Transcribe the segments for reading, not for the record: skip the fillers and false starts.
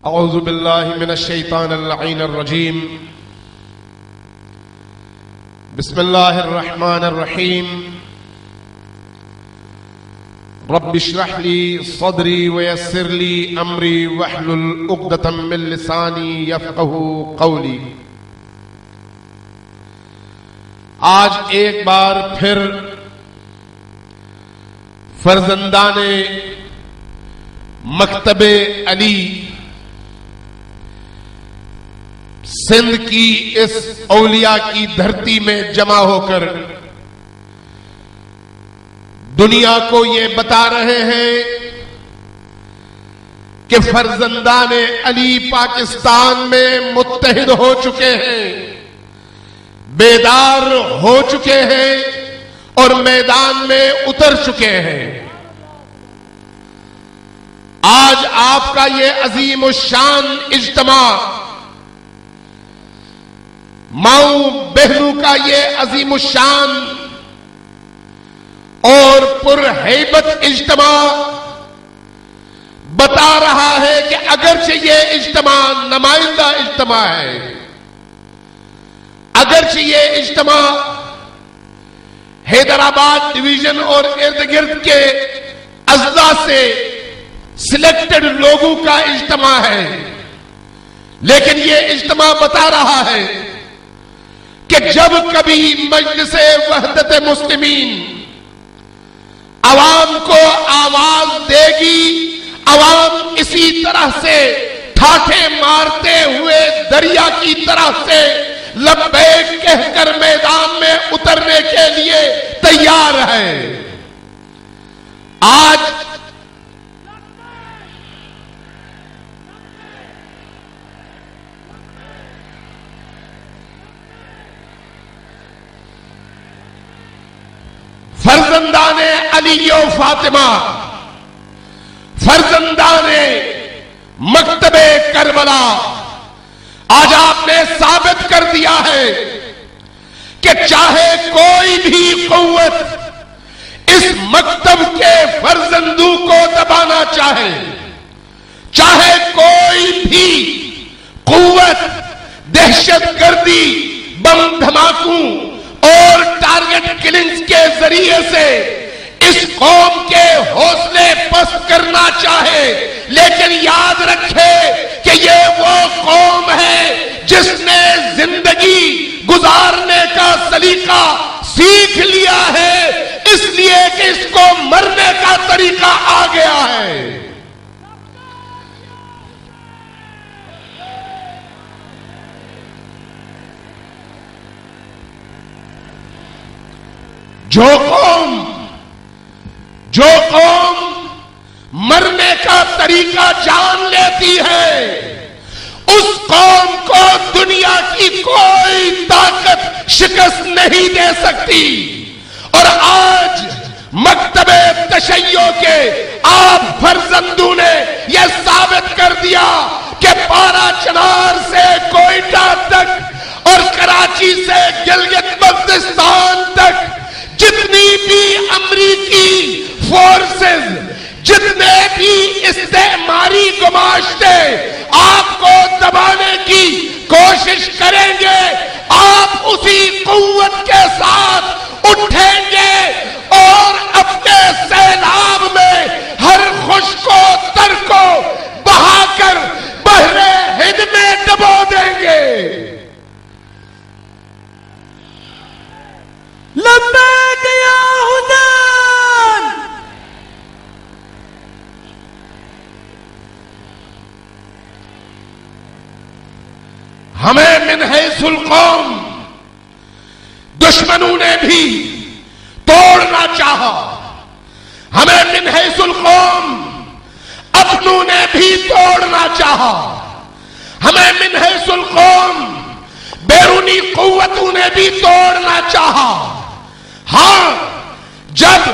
اعوذ باللہ من الشیطان اللعین الرجیم بسم اللہ الرحمن الرحیم رب اشرح لی صدری ویسر لی امری واحلل عقدۃ من لسانی یفقہوا قولی۔ آج ایک بار پھر فرزندان مکتب علی سندھ کی اس اولیاء کی دھرتی میں جمع ہو کر دنیا کو یہ بتا رہے ہیں کہ فرزندان علی پاکستان میں متحد ہو چکے ہیں، بیدار ہو چکے ہیں اور میدان میں اتر چکے ہیں۔ آج آپ کا یہ عظیم الشان اجتماع، ماؤں بہنوں کا یہ عظیم الشان اور پرہیبت اجتماع بتا رہا ہے کہ اگرچہ یہ اجتماع نمائندہ اجتماع ہے، اگرچہ یہ اجتماع حیدرآباد ڈویژن اور ارد گرد کے اضلاع سے سلیکٹڈ لوگوں کا اجتماع ہے، لیکن یہ اجتماع بتا رہا ہے کہ جب کبھی مجلس وحدت مسلمین عوام کو آواز دے گی، عوام اسی طرح سے ٹھاٹھے مارتے ہوئے دریا کی طرح سے لبیک کہہ کر میدان میں اترنے کے لیے تیار ہے۔ آج فرزندان علی و فاطمہ، فرزندان مکتب کربلا، آج آپ نے ثابت کر دیا ہے کہ چاہے کوئی بھی قوت اس مکتب کے فرزندوں کو دبانا چاہے، چاہے کوئی بھی قوت دہشت گردی، بم دھماکوں اور ٹارگٹ کلنگز کے ذریعے سے اس قوم کے حوصلے پست کرنا چاہے، لیکن یاد رکھے کہ یہ وہ قوم ہے جس نے زندگی گزارنے کا سلیقہ سیکھ لیا ہے، اس لیے کہ اس کو مرنے کا طریقہ آ گیا ہے۔ جو قوم مرنے کا طریقہ جان لیتی ہے، اس قوم کو دنیا کی کوئی طاقت شکست نہیں دے سکتی۔ اور آج مکتب تشیع کے آپ فرزندوں نے یہ ثابت کر دیا کہ پارا چنار سے کوئٹہ تک اور کراچی سے گلگت بلتستان تک جتنی بھی امریکی فورسز، جتنے بھی استعماری گماشتے آپ کو دبانے کی کوشش کریں گے، آپ اسی قوت کے ساتھ اٹھیں گے اور اپنے سیلاب میں ہر خشک و تر کو بہا کر بحر ہند میں ڈبو دیں گے۔ لبیک یا حسین۔ ہمیں من حیث القوم دشمنوں نے بھی توڑنا چاہا، ہمیں من حیث القوم اپنوں نے بھی توڑنا چاہا، ہمیں من حیث القوم بیرونی قوتوں نے بھی توڑنا چاہا۔ ہاں، جب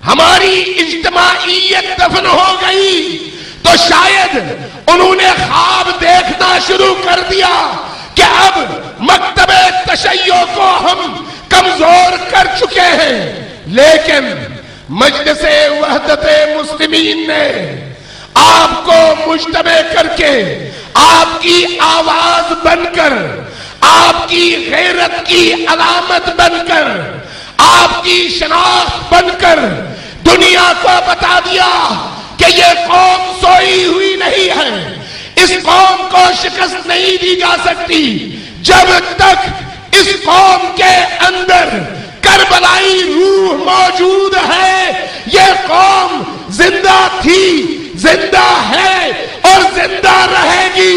ہماری اجتماعیت دفن ہو گئی تو شاید انہوں نے خواب دیکھنا شروع کر دیا کہ اب مکتب تشیع کو ہم کمزور کر چکے ہیں، لیکن مجلس وحدت مسلمین نے آپ کو مجتمع کر کے آپ کی آواز بن کر، آپ کی غیرت کی علامت بن کر، آپ کی شناخت بن کر دنیا کو بتا دیا کہ یہ قوم سوئی ہوئی نہیں ہے، اس قوم کو شکست نہیں دی جا سکتی جب تک اس قوم کے اندر کربلائی روح موجود ہے۔ یہ قوم زندہ تھی، زندہ ہے اور زندہ رہے گی۔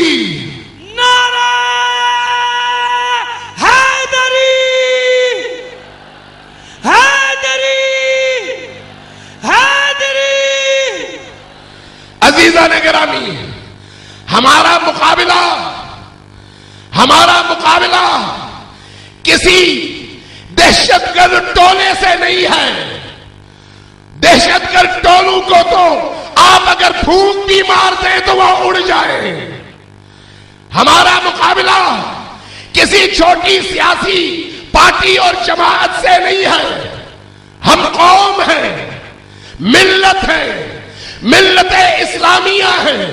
نعرہ حیدری، حیدری، حیدری۔ عزیزان گرامی، ہمارا مقابلہ کسی دہشت گرد ٹولے سے نہیں ہے۔ دہشت گرد ٹولوں کو تو آپ اگر پھونک بھی مار دیں تو وہ اڑ جائے۔ ہمارا مقابلہ کسی چھوٹی سیاسی پارٹی اور جماعت سے نہیں ہے۔ ہم قوم ہیں، ملت ہیں، ملت اسلامیہ ہیں،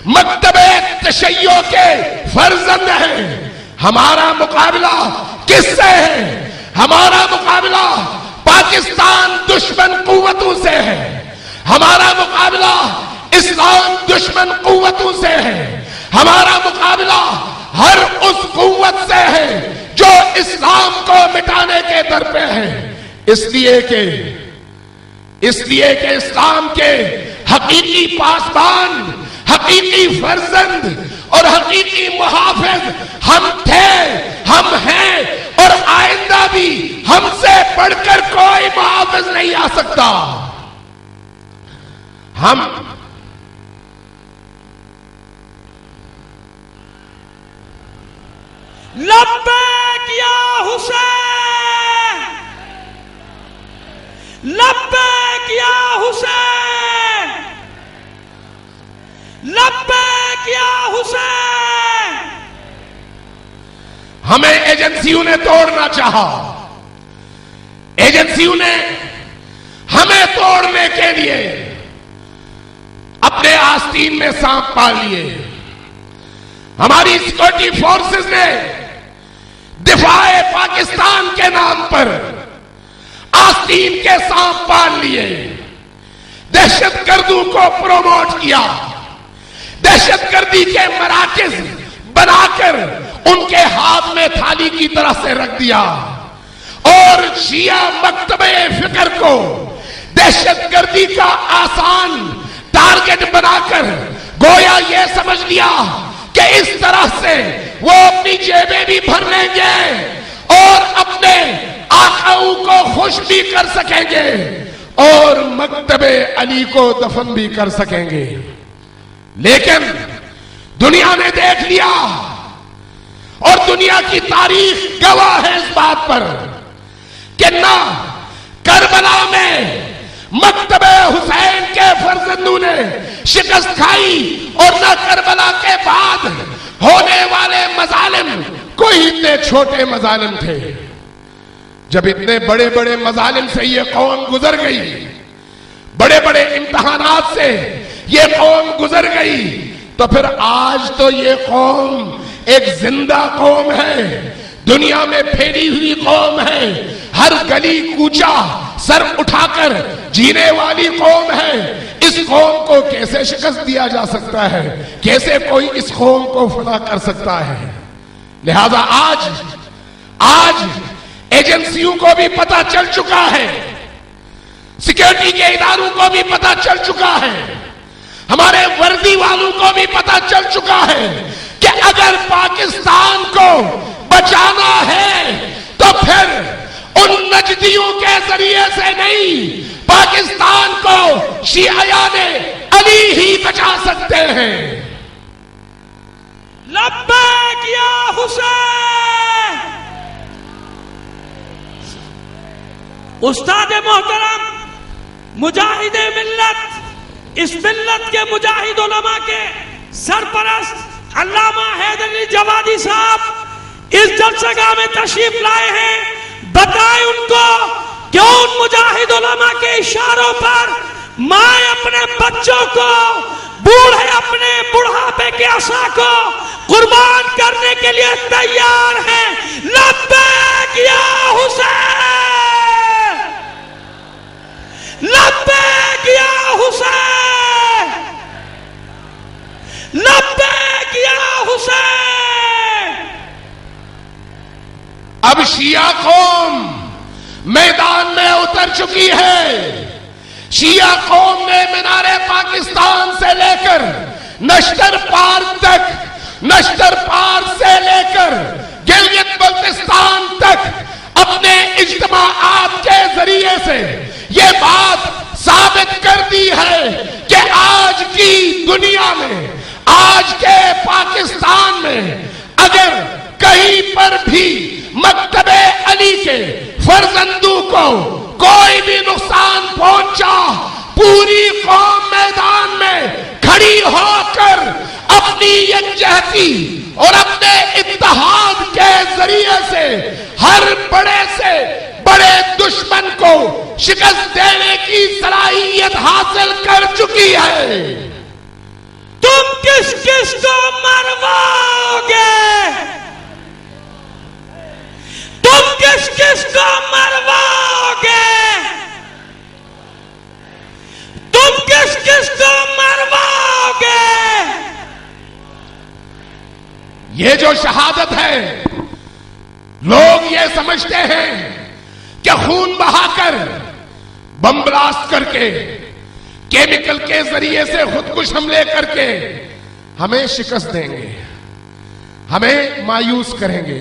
مکتب تشیع کے فرزند ہیں۔ ہمارا مقابلہ کس سے ہے؟ ہمارا مقابلہ پاکستان دشمن قوتوں سے ہے۔ ہمارا مقابلہ اسلام دشمن قوتوں سے ہے۔ ہمارا مقابلہ ہر اس قوت سے ہے جو اسلام کو مٹانے کے در پہ ہے۔ اس لیے کہ اسلام کے حقیقی پاسبان، حقیقی فرزند اور حقیقی محافظ ہم تھے، ہم ہیں اور آئندہ بھی ہم سے بڑھ کر کوئی محافظ نہیں آ سکتا۔ ہم لبیک یا حسین، لبیک یا حسین، لبیک یا حسین۔ ہمیں ایجنسیوں نے توڑنا چاہا، ایجنسیوں نے ہمیں توڑنے کے لیے اپنے آستین میں سانپ پال لیے۔ ہماری سیکورٹی فورسز نے دفاع پاکستان کے نام پر آستین کے سانپ پال لیے، دہشت گردوں کو پروموٹ کیا، دہشت گردی کے مراکز بنا کر ان کے ہاتھ میں تھالی کی طرح سے رکھ دیا، اور شیعہ مکتبہ فکر کو دہشت گردی کا آسان ٹارگٹ بنا کر گویا یہ سمجھ لیا کہ اس طرح سے وہ اپنی جیبیں بھی بھر لیں گے اور اپنے آقاؤں کو خوش بھی کر سکیں گے اور مکتب علی کو دفن بھی کر سکیں گے۔ لیکن دنیا نے دیکھ لیا اور دنیا کی تاریخ گواہ ہے اس بات پر کہ نہ کربلا میں مکتب حسین کے فرزندوں نے شکست کھائی اور نہ کربلا کے بعد ہونے والے مظالم کوئی اتنے چھوٹے مظالم تھے۔ جب اتنے بڑے بڑے مظالم سے یہ قوم گزر گئی، بڑے بڑے امتحانات سے یہ قوم گزر گئی، تو پھر آج تو یہ قوم ایک زندہ قوم ہے، دنیا میں پھیلی ہوئی قوم ہے، ہر گلی کوچہ سر اٹھا کر جینے والی قوم ہے۔ اس قوم کو کیسے شکست دیا جا سکتا ہے؟ کیسے کوئی اس قوم کو فنا کر سکتا ہے؟ لہذا آج ایجنسیوں کو بھی پتا چل چکا ہے، سیکیورٹی کے اداروں کو بھی پتا چل چکا ہے، ہمارے وردی والوں کو بھی پتا چل چکا ہے کہ اگر پاکستان کو بچانا ہے تو پھر ان نجدیوں کے ذریعے سے نہیں، پاکستان کو شیعیان علی ہی بچا سکتے ہیں۔ لبیک یا حسین۔ استاد محترم، مجاہد ملت، اس ملت کے مجاہد علماء کے سرپرست علامہ حیدری جوادی صاحب اس جلسگاہ میں تشریف لائے ہیں۔ بتائیں ان کو کہ ان مجاہد علماء کے اشاروں پر مائیں اپنے بچوں کو بوڑھے اپنے بڑھاپے کے عصا کو قربان کرنے کے لیے تیار ہیں. لبیک یا حسین، لبیک یا حسین، لبیک یا حسین. اب شیعہ قوم میدان میں اتر چکی ہے. شیعہ قوم نے مینار پاکستان سے لے کر نشتر پارک تک، نشتر پارک سے لے کر گلگت بلتستان تک اپنے اجتماعات کے ذریعے سے یہ بات ثابت کر دی ہے کہ آج کی دنیا میں، آج کے پاکستان میں اگر کہیں پر بھی مکتب علی کے فرزندوں کو کوئی بھی نقصان پہنچا، پوری قوم میدان میں کھڑی ہو کر اپنی یکجہتی اور اپنے اتحاد کے ذریعے سے ہر بڑے سے بڑے دشمن کو شکست دینے کی صلاحیت حاصل کر چکی ہے. تم کس کس کو مرواؤ گے؟ تم کس کس کو مرواؤ گے؟ تم کس کس کو مرواؤ گے؟ یہ جو شہادت ہے، لوگ یہ سمجھتے ہیں کہ خون بہا کر، بم بلاسٹ کر کے، کیمیکل کے ذریعے سے خودکش حملے کر کے ہمیں شکست دیں گے، ہمیں مایوس کریں گے،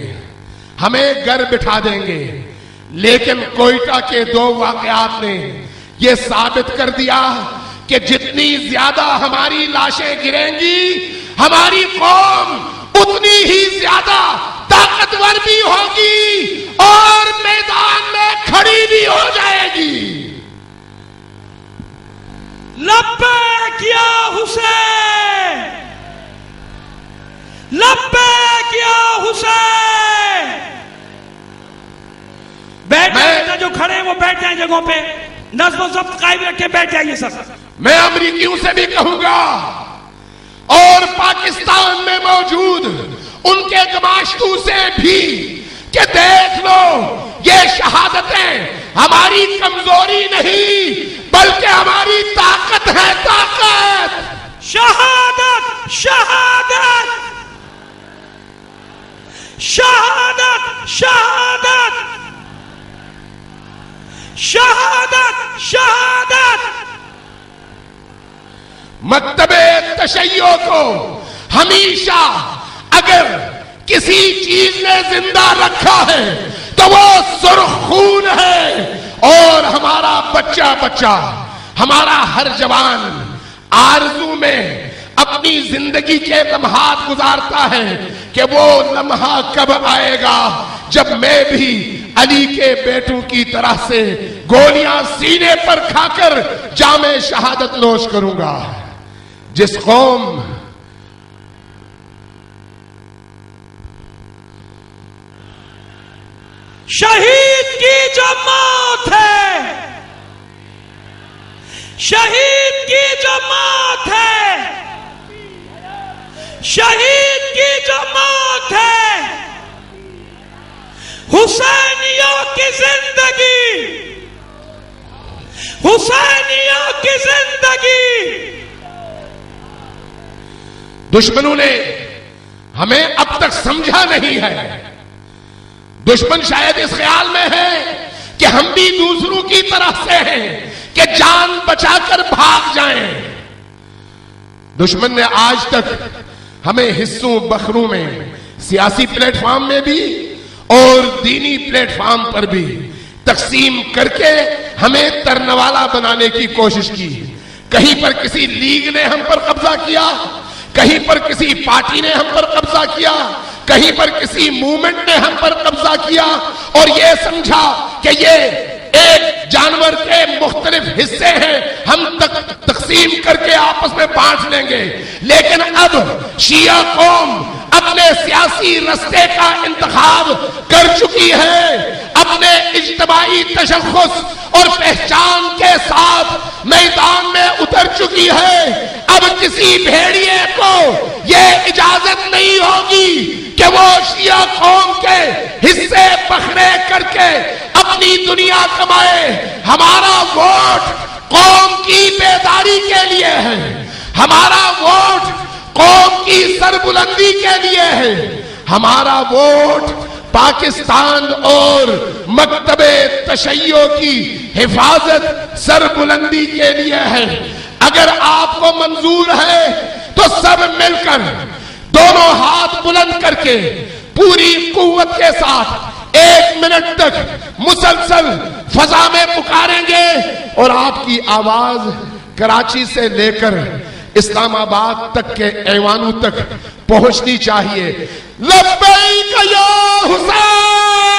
ہمیں گھر بٹھا دیں گے. لیکن کوئٹہ کے 2 واقعات نے یہ ثابت کر دیا کہ جتنی زیادہ ہماری لاشیں گریں گی، ہماری قوم اتنی ہی زیادہ طاقتور بھی ہوگی اور میدان میں کھڑی بھی ہو جائے گی. لبیک یا حسین، لبیک یا حسین. بیٹھ جائیں، جو کھڑے ہیں وہ بیٹھ جائیں جگہوں پہ، نظم و ضبط قائم رکھے، بیٹھ جائیے سب. میں امریکیوں سے بھی کہوں گا اور پاکستان میں موجود ان کے گماشتوں سے بھی کہ دیکھ لو، یہ شہادتیں ہماری کمزوری نہیں بلکہ ہماری طاقت ہے. طاقت، شہادت، شہادت، شہادت، شہادت، شہادت، شہادت. مکتب تشیع کو ہمیشہ اگر کسی چیز نے زندہ رکھا ہے تو وہ سرخ خون ہے. اور ہمارا بچہ بچہ، ہمارا ہر جوان آرزو میں اپنی زندگی کے لمحات گزارتا ہے کہ وہ لمحہ کب آئے گا جب میں بھی علی کے بیٹوں کی طرح سے گولیاں سینے پر کھا کر جام شہادت نوش کروں گا. جس قوم شہید کی جو موت ہے، شہید کی جو موت ہے، شہید کی جو موت ہے، حسینیوں کی زندگی، حسینیوں کی زندگی. دشمنوں نے ہمیں اب تک سمجھا نہیں ہے. دشمن شاید اس خیال میں ہے کہ ہم بھی دوسروں کی طرف سے ہیں کہ جان بچا کر بھاگ جائیں. دشمن نے آج تک ہمیں حصوں بخروں میں، سیاسی پلیٹ فارم میں بھی اور دینی پلیٹ فارم پر بھی تقسیم کر کے ہمیں ترنوالا بنانے کی کوشش کی. کہیں پر کسی لیگ نے ہم پر قبضہ کیا، کہیں پر کسی پارٹی نے ہم پر قبضہ کیا، کہیں پر کسی موومنٹ نے ہم پر قبضہ کیا اور یہ سمجھا کہ یہ ایک جانور کے مختلف حصے ہیں، ہم تقسیم کر کے آپس میں بانٹ لیں گے. لیکن اب شیعہ قوم اپنے سیاسی رستے کا انتخاب کر چکی ہے، اپنے اپنے اجتماعی تشخص اور پہچان کے ساتھ میدان میں اتر چکی ہے. اب کسی بھیڑیے کو یہ اجازت نہیں ہوگی کہ وہ شیعہ قوم کے حصے بکھرے کر کے اپنی دنیا کمائے. ہمارا ووٹ قوم کی بیداری کے لیے ہے. ہمارا ووٹ قوم کی سربلندی کے لیے ہے. ہمارا ووٹ پاکستان اور مکتب تشیع کی حفاظت سربلندی کے لیے ہے. اگر آپ کو منظور ہے تو سب مل کر دونوں ہاتھ بلند کر کے پوری قوت کے ساتھ 1 منٹ تک مسلسل فضا میں پکاریں گے اور آپ کی آواز کراچی سے لے کر اسلام آباد تک کے ایوانوں تک پہنچنی چاہیے. لبیک یا حسین.